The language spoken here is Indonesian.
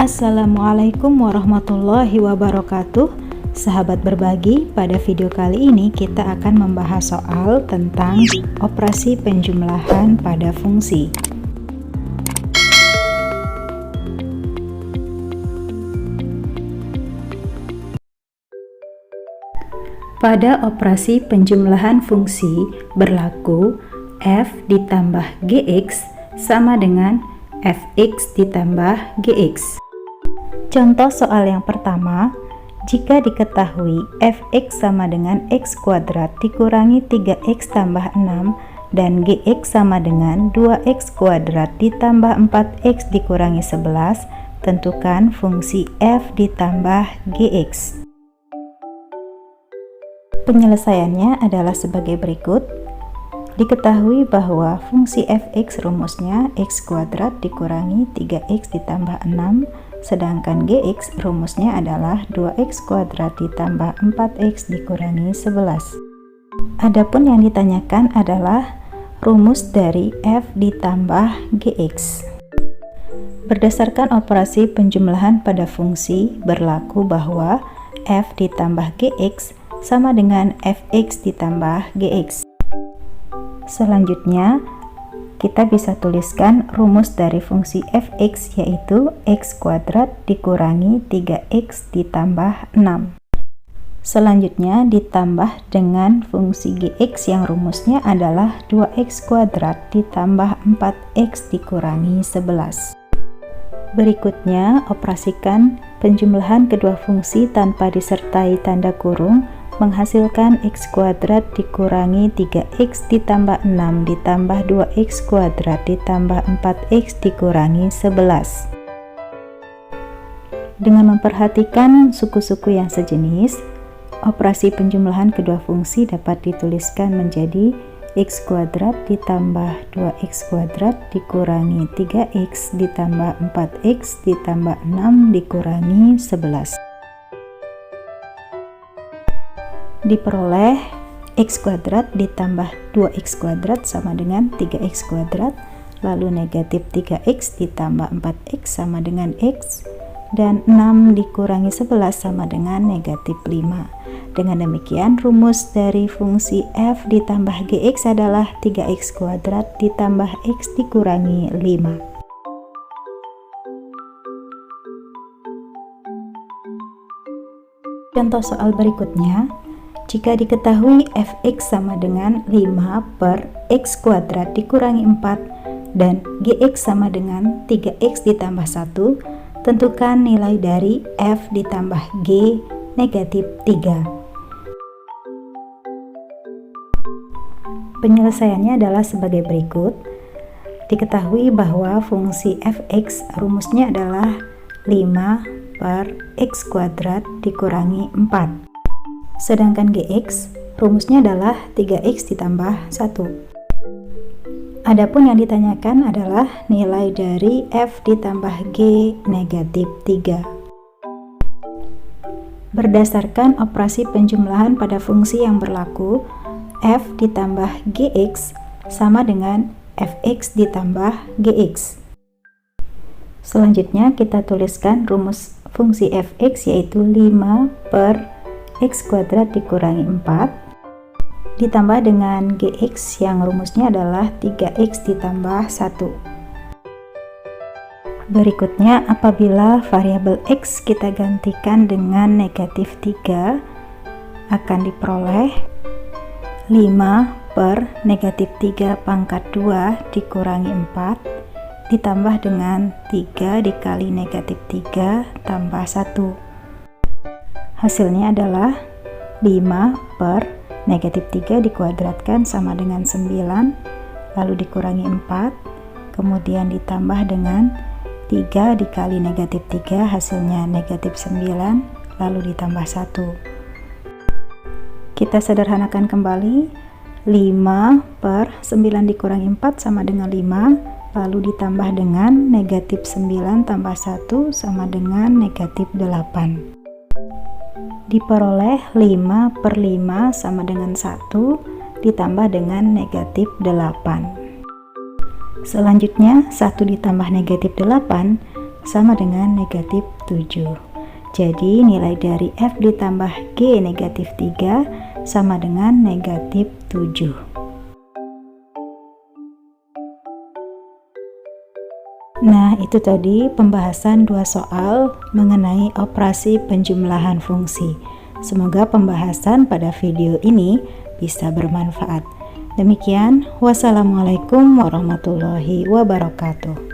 Assalamualaikum warahmatullahi wabarakatuh. Sahabat berbagi, pada video kali ini kita akan membahas soal tentang operasi penjumlahan pada fungsi. Pada operasi penjumlahan fungsi berlaku f ditambah gx sama dengan fx ditambah gx. Contoh soal yang pertama, jika diketahui fx sama dengan x kuadrat dikurangi 3x tambah 6 dan gx sama dengan 2x kuadrat ditambah 4x dikurangi 11, tentukan fungsi f ditambah gx. Penyelesaiannya adalah sebagai berikut. Diketahui bahwa fungsi fx rumusnya x kuadrat dikurangi 3x ditambah 6, sedangkan gx rumusnya adalah 2x kuadrat ditambah 4x dikurangi 11. Adapun yang ditanyakan adalah rumus dari f ditambah gx. Berdasarkan operasi penjumlahan pada fungsi berlaku bahwa f ditambah gx sama dengan fx ditambah gx. Selanjutnya, kita bisa tuliskan rumus dari fungsi fx, yaitu x kuadrat dikurangi 3x ditambah 6. Selanjutnya ditambah dengan fungsi gx yang rumusnya adalah 2x kuadrat ditambah 4x dikurangi 11. Berikutnya, operasikan penjumlahan kedua fungsi tanpa disertai tanda kurung, menghasilkan x kuadrat dikurangi 3x ditambah 6 ditambah 2x kuadrat ditambah 4x dikurangi 11. Dengan memperhatikan suku-suku yang sejenis, operasi penjumlahan kedua fungsi dapat dituliskan menjadi x kuadrat ditambah 2x kuadrat dikurangi 3x ditambah 4x ditambah 6 dikurangi 11. Diperoleh x kuadrat ditambah 2x kuadrat sama dengan 3x kuadrat, lalu negatif 3x ditambah 4x sama dengan x, dan 6 dikurangi 11 sama dengan negatif 5. Dengan demikian, rumus dari fungsi f ditambah gx adalah 3x kuadrat ditambah x dikurangi 5. Contoh soal berikutnya, jika diketahui fx sama dengan 5 per x kuadrat dikurangi 4 dan gx sama dengan 3x ditambah 1, tentukan nilai dari f ditambah g negatif 3. Penyelesaiannya adalah sebagai berikut. Diketahui bahwa fungsi fx rumusnya adalah 5 per x kuadrat dikurangi 4. Sedangkan gx rumusnya adalah 3x ditambah 1. Adapun yang ditanyakan adalah nilai dari f ditambah g negatif 3. Berdasarkan operasi penjumlahan pada fungsi yang berlaku, f ditambah gx sama dengan fx ditambah gx. Selanjutnya kita tuliskan rumus fungsi fx, yaitu 5 per x kuadrat dikurangi 4 ditambah dengan gx yang rumusnya adalah 3x ditambah 1. Berikutnya, apabila variabel x kita gantikan dengan negatif 3, akan diperoleh 5 per negatif 3 pangkat 2 dikurangi 4 ditambah dengan 3 dikali negatif 3 tambah 1. Hasilnya adalah 5 per negatif 3 dikuadratkan sama dengan 9, lalu dikurangi 4, kemudian ditambah dengan 3 dikali negatif 3, hasilnya negatif 9, lalu ditambah 1. Kita sederhanakan kembali, 5 per 9 dikurangi 4 sama dengan 5, lalu ditambah dengan negatif 9 tambah 1 sama dengan negatif 8. Diperoleh 5 per 5 sama dengan 1 ditambah dengan negatif 8. Selanjutnya 1 ditambah negatif 8 sama dengan negatif 7. Jadi nilai dari F ditambah G negatif 3 sama dengan negatif 7. Nah, itu tadi pembahasan 2 soal mengenai operasi penjumlahan fungsi. Semoga pembahasan pada video ini bisa bermanfaat. Demikian, wassalamualaikum warahmatullahi wabarakatuh.